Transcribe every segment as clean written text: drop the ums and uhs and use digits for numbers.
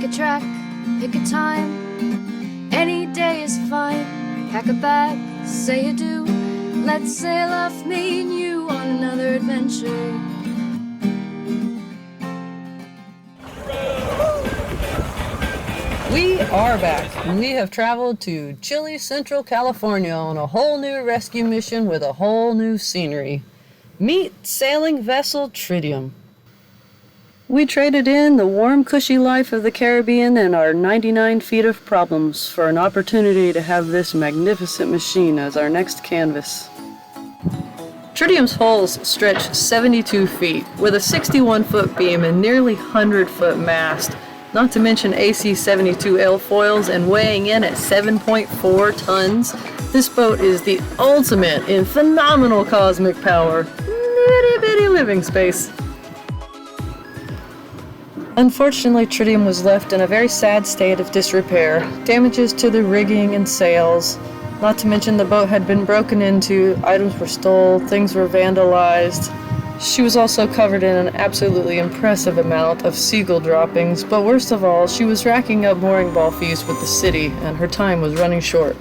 a track, pick a time. Any day is fine. Pack a bag, say adieu. Let's sail off, me and you, on another adventure. We are back, and we have traveled to chilly Central California on a whole new rescue mission with a whole new scenery. Meet sailing vessel Tritium. We traded in the warm, cushy life of the Caribbean and our 99 feet of problems for an opportunity to have this magnificent machine as our next canvas. Tritium's hulls stretch 72 feet, with a 61-foot beam and nearly 100-foot mast, not to mention AC-72L foils, and weighing in at 7.4 tons. This boat is the ultimate in phenomenal cosmic power. Itty bitty living space. Unfortunately, Tritium was left in a very sad state of disrepair. Damages to the rigging and sails, not to mention the boat had been broken into, items were stolen, things were vandalized. She was also covered in an absolutely impressive amount of seagull droppings, but worst of all, she was racking up mooring ball fees with the city, and her time was running short.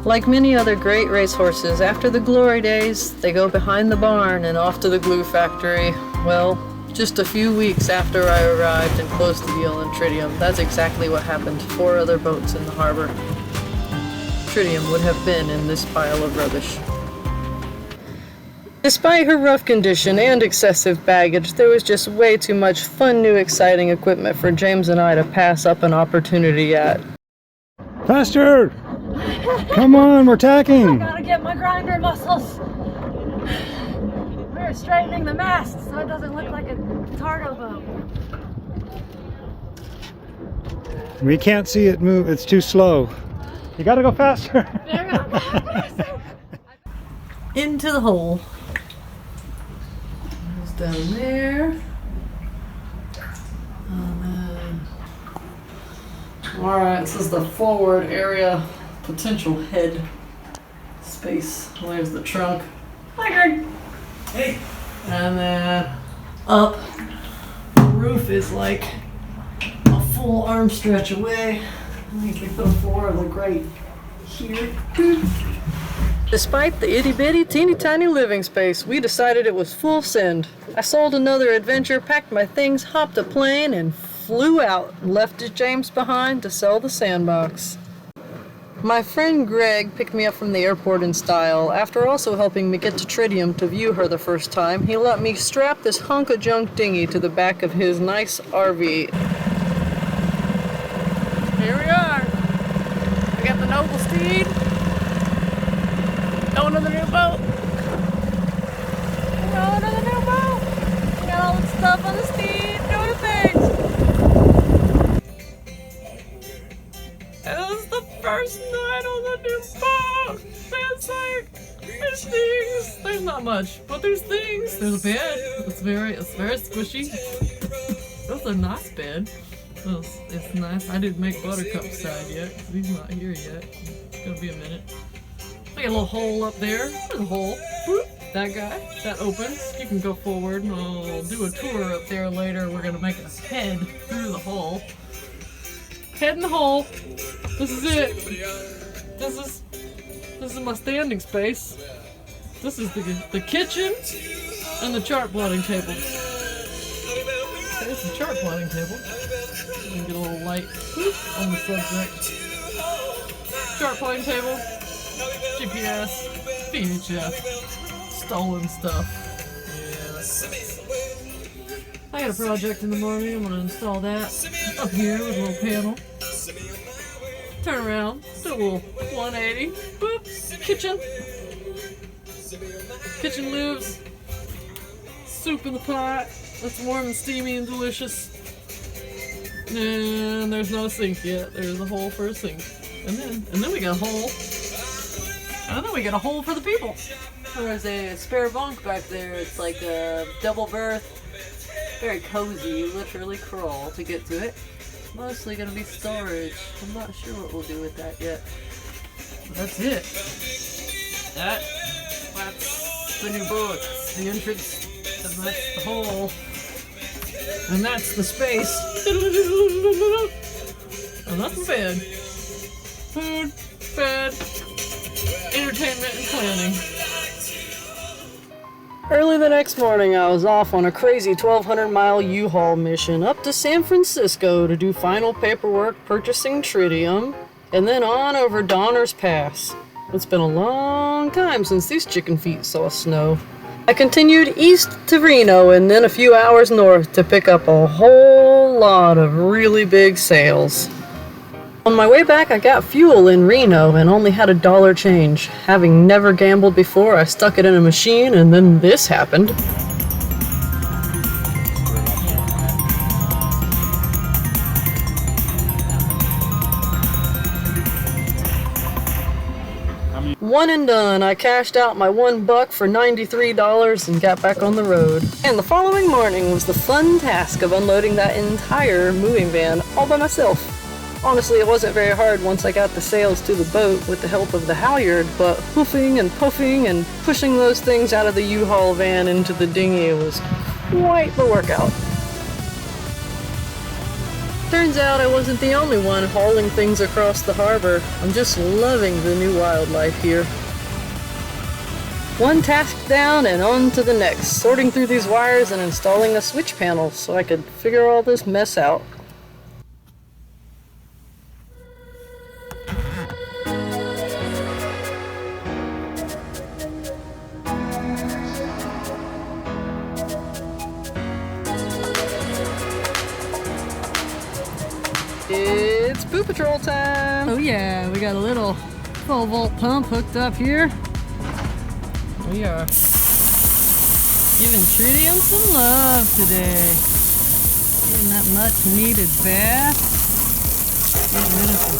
Like many other great racehorses, after the glory days, they go behind the barn and off to the glue factory. Well, just a few weeks after I arrived and closed the deal on Tritium, that's exactly what happened to 4 other boats in the harbor. Tritium would have been in this pile of rubbish. Despite her rough condition and excessive baggage, there was just way too much fun, new, exciting equipment for James and I to pass up an opportunity at. Faster! Come on, we're tacking! I gotta get my grinder muscles. We're straightening the mast so it doesn't look like a cargo boat. We can't see it move, it's too slow. You gotta go faster! There we go. Faster. Into the hole. Goes down there. And then... Alright, this is the forward area, potential head space. There's the trunk. Hi, Greg. Hey. And then up. The roof is like a full arm stretch away. I think we put 4 of the grate here. Despite the itty-bitty, teeny-tiny living space, we decided it was full send. I sold another adventure, packed my things, hopped a plane, and flew out, left James behind to sell the SandBox. My friend Greg picked me up from the airport in style. After also helping me get to Tritium to view her the first time, he let me strap this hunk of junk dinghy to the back of his nice RV. Here we are. We got the noble steed. Going to the new boat. Going to the new boat. We got all the stuff on the steed, doing things. It was the first night on the new boat. There's like, there's things. There's not much, but there's things. There's a bed. It's very squishy. That's a nice bed. It's nice. I didn't make Buttercup's side yet because he's not here yet. It's gonna be a minute. I got a little hole up there. There's a hole. Boop. That guy. That opens. You can go forward and I'll do a tour up there later. We're gonna make a head through the hole. Head in the hole. This is it. This is my standing space. This is the kitchen and the chart plotting table. There's the chart plotting table. Get a little light on the subject. Chart plotting table, GPS, VHF, stolen stuff. Yeah, I got a project in the morning. I'm gonna install that up here with a little panel. Turn around, do a little 180. Boop. Kitchen. Kitchen lives. Soup in the pot. That's warm and steamy and delicious. And there's no sink yet. There's a hole for a sink. And then we got a hole. And then we got a hole for the people. There's a spare bunk back there. It's like a double berth. Very cozy. You literally crawl to get to it. Mostly gonna be storage. I'm not sure what we'll do with that yet. But that's it. That's the new boat. The entrance. And that's the hole. And that's the space. And that's the bed. Food, bed, entertainment, and planning. Early the next morning, I was off on a crazy 1,200-mile U-Haul mission up to San Francisco to do final paperwork purchasing tritium, and then on over Donner's Pass. It's been a long time since these chicken feet saw snow. I continued east to Reno and then a few hours north to pick up a whole lot of really big sales. On my way back, I got fuel in Reno and only had $1 change. Having never gambled before, I stuck it in a machine and then this happened. One and done, I cashed out my $1 for $93 and got back on the road. And the following morning was the fun task of unloading that entire moving van all by myself. Honestly, it wasn't very hard once I got the sails to the boat with the help of the halyard, but hoofing and puffing and pushing those things out of the U-Haul van into the dinghy was quite the workout. Turns out I wasn't the only one hauling things across the harbor. I'm just loving the new wildlife here. One task down and on to the next, sorting through these wires and installing a switch panel so I could figure all this mess out. It's Poo Patrol time! Oh yeah, we got a little 12-volt pump hooked up here. We are giving tritium some love today. Getting that much needed bath. Getting rid of some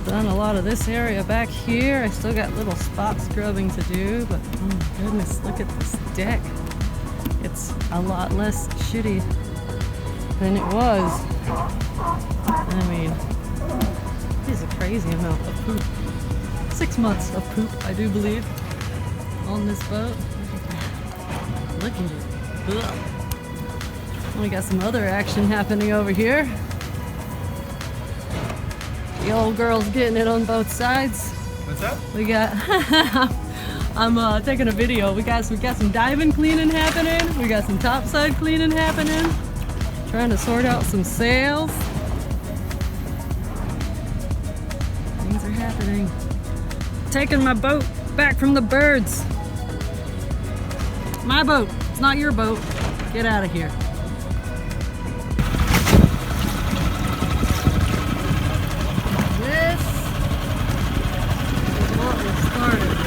poo. Done a lot of this area back here. I still got little spot scrubbing to do, but oh my goodness, look at this deck. It's a lot less shitty than it was. I mean, it is a crazy amount of poop. 6 months of poop, I do believe, on this boat. Look at it. Ugh. We got some other action happening over here. The old girl's getting it on both sides. What's that? We got I'm taking a video. We got some diving cleaning happening. We got some topside cleaning happening. Trying to sort out some sails. Things are happening. Taking my boat back from the birds. My boat. It's not your boat. Get out of here. This is what we started with.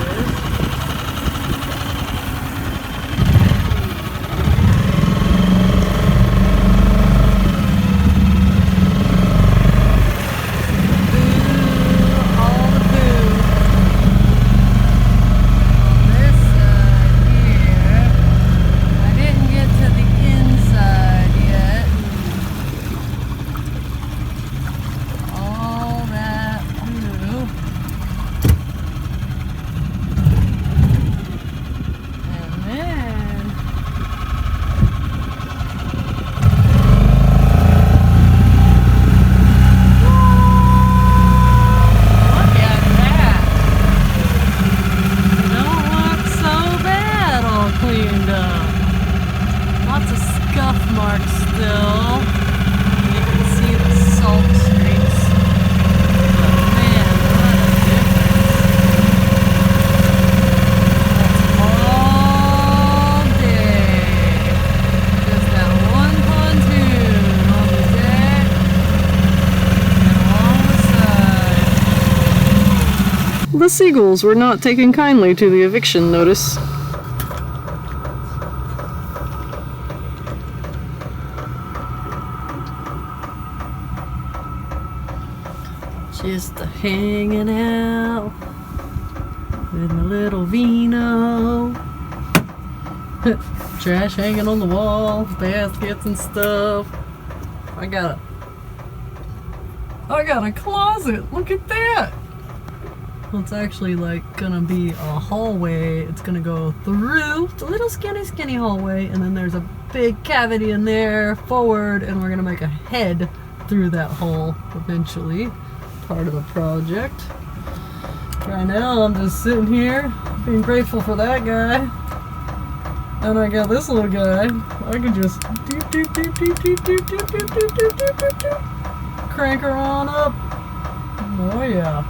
The seagulls were not taking kindly to the eviction notice. Just hanging out with my little vino. Trash hanging on the walls, baskets and stuff. I got a closet. Look at that. It's actually like gonna be a hallway. It's gonna go through the little skinny hallway, and then there's a big cavity in there forward, and we're gonna make a head through that hole eventually. Part of the project. Right now I'm just sitting here being grateful for that guy. And I got this little guy. I can just crank her on up. Oh yeah.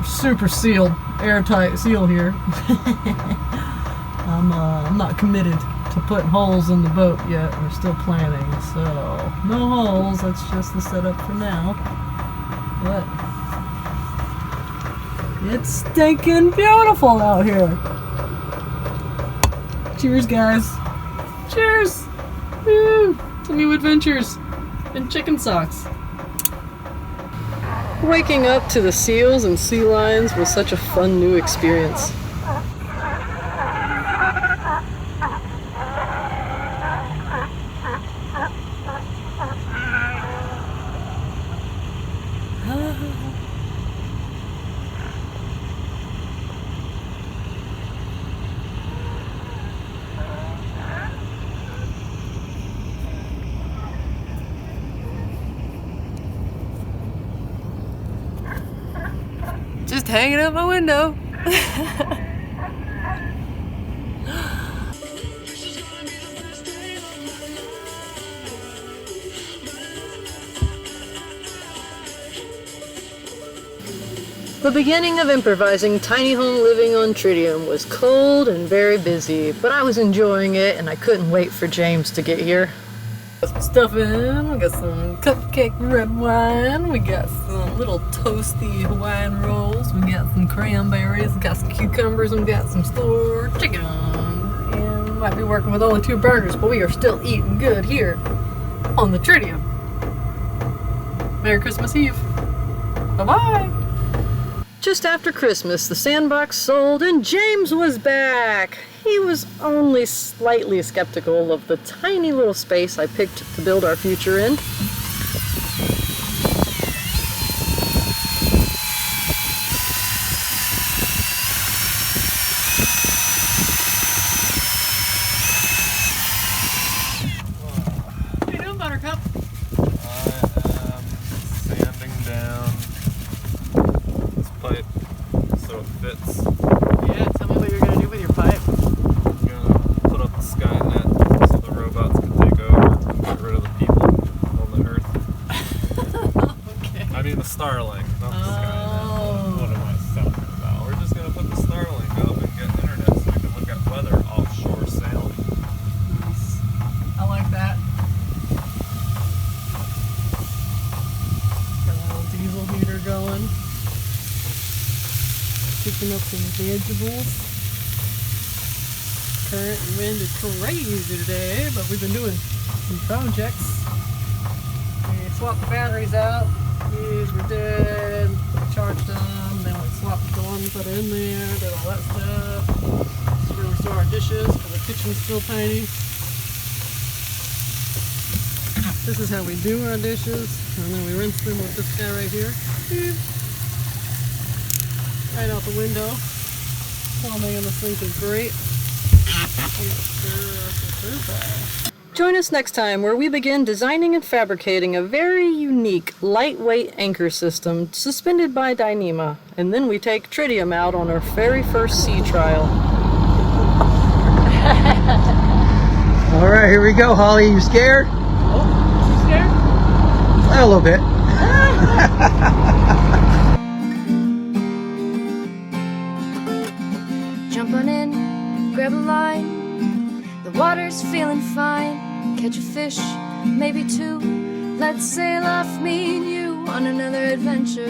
Super sealed, airtight seal here. I'm not committed to putting holes in the boat yet. We're still planning, so no holes. That's just the setup for now. But it's stinking beautiful out here. Cheers, guys. Cheers. Woo. To new adventures in chicken socks. Waking up to the seals and sea lions was such a fun new experience. Just hanging out my window. The beginning of improvising tiny home living on Tritium was cold and very busy, but I was enjoying it and I couldn't wait for James to get here. Got some stuffing, we got some cupcake red wine, we got some little toasty Hawaiian rolls, we got some cranberries, we got some cucumbers, and we got some store chicken. And we might be working with only 2 burgers, but we are still eating good here on the Tritium. Merry Christmas Eve. Bye-bye. Just after Christmas, the SandBox sold and James was back. He was only slightly skeptical of the tiny little space I picked to build our future in. What are you doing, Buttercup? I am sanding down this pipe so it fits. Yeah, tell me what you're gonna do with your pipe. I'm gonna put up the Skynet so the robots can take over and get rid of the people on the Earth. Okay. I mean the Starlink, not the Skynet. What am I talking about? We're just gonna put the Starlink up and get internet so we can look at weather offshore sailing. Nice. I like that. Got a little diesel heater going. Picking up some vegetables. Current and wind is crazy today, but we've been doing some projects. We swapped the batteries out. These were dead. We charged them. Then we swapped the one, put it in there, did all that stuff. This is where we store our dishes because the kitchen's still tiny. This is how we do our dishes, and then we rinse them with this guy right here. Beep. Right out the window. Plumbing in the sink is great. Join us next time where we begin designing and fabricating a very unique, lightweight anchor system suspended by Dyneema, and then we take Tritium out on our very first sea trial. All right, here we go, Holly. You scared? Oh, you scared? A little bit. Jump on in, grab a line. The water's feeling fine. Catch a fish, maybe 2. Let's sail off, me and you, on another adventure.